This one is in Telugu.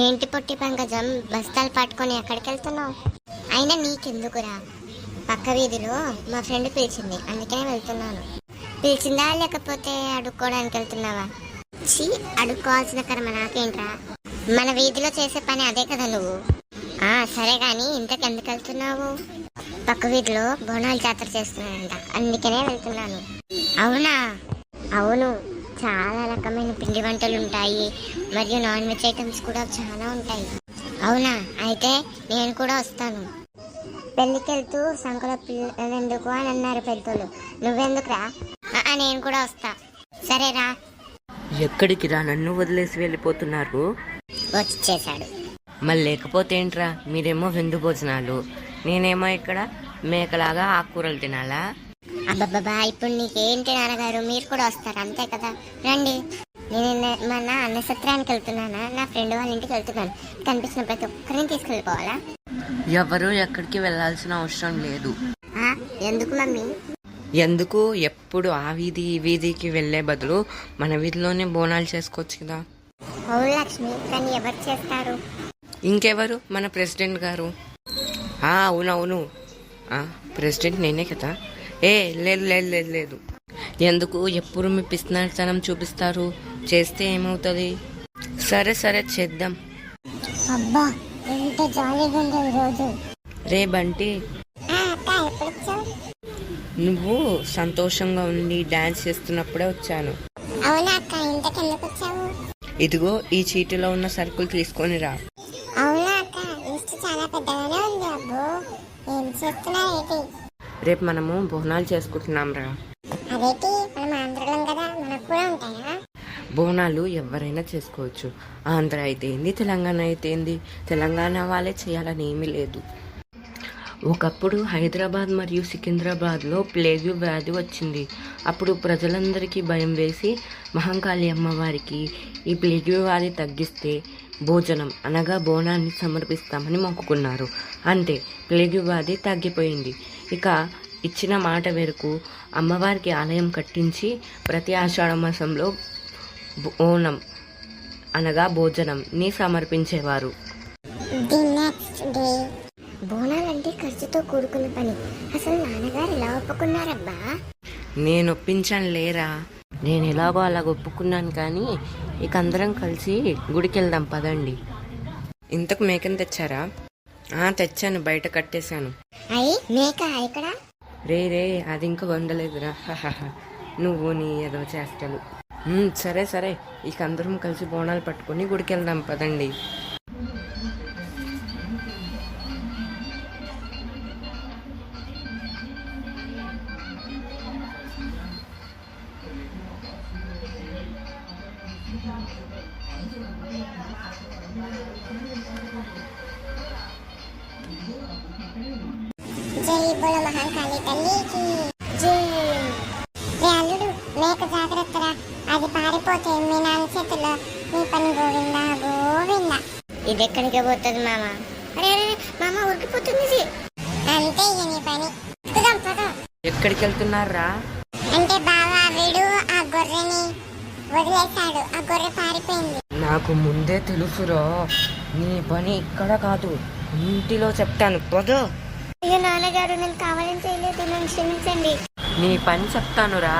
ఏంటి పొట్టి పంకజం, బస్తాలు పట్టుకొని ఎక్కడికి వెళ్తున్నావు? అయినా నీకెందుకురా? పక్క వీధిలో మా ఫ్రెండ్ పిలిచింది, అందుకనే వెళ్తున్నాను. పిలిచిందా లేకపోతే అడుక్కోవడానికి వెళ్తున్నావా? చీ, అడుక్కోవాల్సిన కర్మ నాకేంట్రా? మన వీధిలో చేసే పని అదే కదా నువ్వు. సరే కానీ ఇంతకెందుకు వెళ్తున్నావు? పక్క వీధిలో బోనాల జాతర చేస్తున్నానంట, అందుకనే వెళ్తున్నాను. అవునా? అవును, చాలా రకమైన పిండి వంటలు ఉంటాయి, మరియు నాన్ వెజ్ ఐటమ్స్ కూడా చాలా ఉంటాయి. అవునా? అయితే నేను కూడా వస్తాను. పెళ్ళికి వెళ్తూ సంకల పిల్లలు అని అన్నారు పెద్దోళ్ళు, నువ్వెందుకురా? నేను కూడా వస్తా. సరేరా. ఎక్కడికి రా, నన్ను వదిలేసి వెళ్ళిపోతున్నారు? వచ్చేసాడు. మళ్ళీ లేకపోతే ఏంట్రా, మీరేమో విందు భోజనాలు, నేనేమో ఇక్కడ మేకలాగా ఆకుకూరలు తినాలా? అబ్బబ్బా, ఇప్పుడు నీకేంటి నాన్నగారు, మీరు కూడా వస్తారు అంతే కదా, రండి. నేను మన అన్నసత్రానికి వెళ్తున్నానా, నా ఫ్రెండ్ వాళ్ళ ఇంటికి వెళ్తున్నాను. కనిపించిన ప్రతి ఒక్కరిని తీసుకెళ్ళిపోవాలా? ఎవరు ఎక్కడికి వెళ్ళాల్సిన అవసరం లేదు. ఎందుకు మమ్మీ? ఎందుకు? ఎప్పుడు ఆ వీధి ఈ వీధికి వెళ్లే బదులు మన వీధిలోనే బోనాలు చేసుకోవచ్చు కదా. అవును లక్ష్మి, కానీ ఎవరు చేస్తారు? ఇంకెవరు, మన ప్రెసిడెంట్ గారు. అవునవును, ప్రెసిడెంట్ నేనే కదా. లేదు లేదు లేదు లేదు. ఎందుకు ఎప్పుడు మీ పిస్తనాతనం చూపిస్తారు? చేస్తే ఏమవుతుంది? సరే సరే చేద్దాం. అబ్బా, ఎంత జాలీగా ఉంది రోజు. రే బంటి, నువ్వు సంతోషంగా ఉండి డాన్స్ చేస్తున్నప్పుడే వచ్చాను. అవునా అక్క, ఇంతకెందుకు వచ్చావు? ఇదిగో ఈ చీటిలో ఉన్న సరుకులు తీసుకొని రా. అవునా అక్క, లిస్ట్ చాలా పెద్దగానే ఉంది. అబ్బో, ఏం చేస్తున్నారేంటి? రేపు మనము బోనాలు చేసుకుంటున్నాం రా. అదేంటి, మనం ఆంధ్రలం కదా, మనకు కూడా ఉంటాయా? బోనాలు ఎవరైనా చేసుకోవచ్చు. ఆంధ్ర అయితే ఏంది, తెలంగాణ అయితే ఏంది, తెలంగాణ వాళ్ళే చేయాలని ఏమీ లేదు. ఒకప్పుడు హైదరాబాద్ మరియు సికింద్రాబాద్లో ప్లేగ్ వ్యాధి వచ్చింది. అప్పుడు ప్రజలందరికీ భయం వేసి మహంకాళి అమ్మవారికి ఈ ప్లేగ్ వ్యాధి తగ్గిస్తే భోజనం అనగా బోనాన్ని సమర్పిస్తామని మొక్కుకున్నారు. అంతే, ప్లేగ్ వ్యాధి తగ్గిపోయింది. ఇక ఇచ్చిన మాట మేరకు అమ్మవారికి ఆలయం కట్టించి ప్రతి ఆషాఢ మాసంలో బోనం అనగా భోజనంని సమర్పించేవారు. బోనాలంటే ఖర్చుతో కూడుకున్న పని. అసలు నాన్నగారు ఎలా ఒప్పుకున్నారబ్బా? నేను ఒప్పించాను లేరా, నేను ఎలాగో అలాగ ఒప్పుకున్నాను. కానీ ఇక అందరం కలిసి గుడికి వెళ్దాం పదండి. ఇంతకు మేకను తెచ్చారా? తెచ్చాను, బయట కట్టేశాను. మేక ఇక్కడ? రే అది ఇంకా వండలేదురా. నువ్వు నీ ఏదో చేస్తాను. సరే సరే, ఇక అందరం కలిసి బోనాలు పట్టుకొని గుడికి వెళ్దాం పదండి. జై బోల మహంకాళి తల్లికి జై. అల్లుడు, మేక జాగ్రత్తరా, అది పారిపోతే మీ నాన్న చేతుల్లో నీ పని గోవిందా గోవిందా. ఇది ఎక్కడికి పోతుంది మామ? అరే మామ, ఉరికిపోతుంది. అంతే నీ పని. ఎక్కడికి వెళ్తున్నారా? అంటే బావా, వీడు ఆ గొర్రెని వదిలేశాడు, ఆ గొర్రె పారిపోయింది. నాకు ముందే తెలుసురా, నీ పని ఇక్కడ కాదు, ఇంటిలో చెప్తాను పదో. అయ్యో నాన్నగారు, నేను కావాలని చేయలేదు, నన్ను క్షమించండి. నీ పని చెప్తానురా.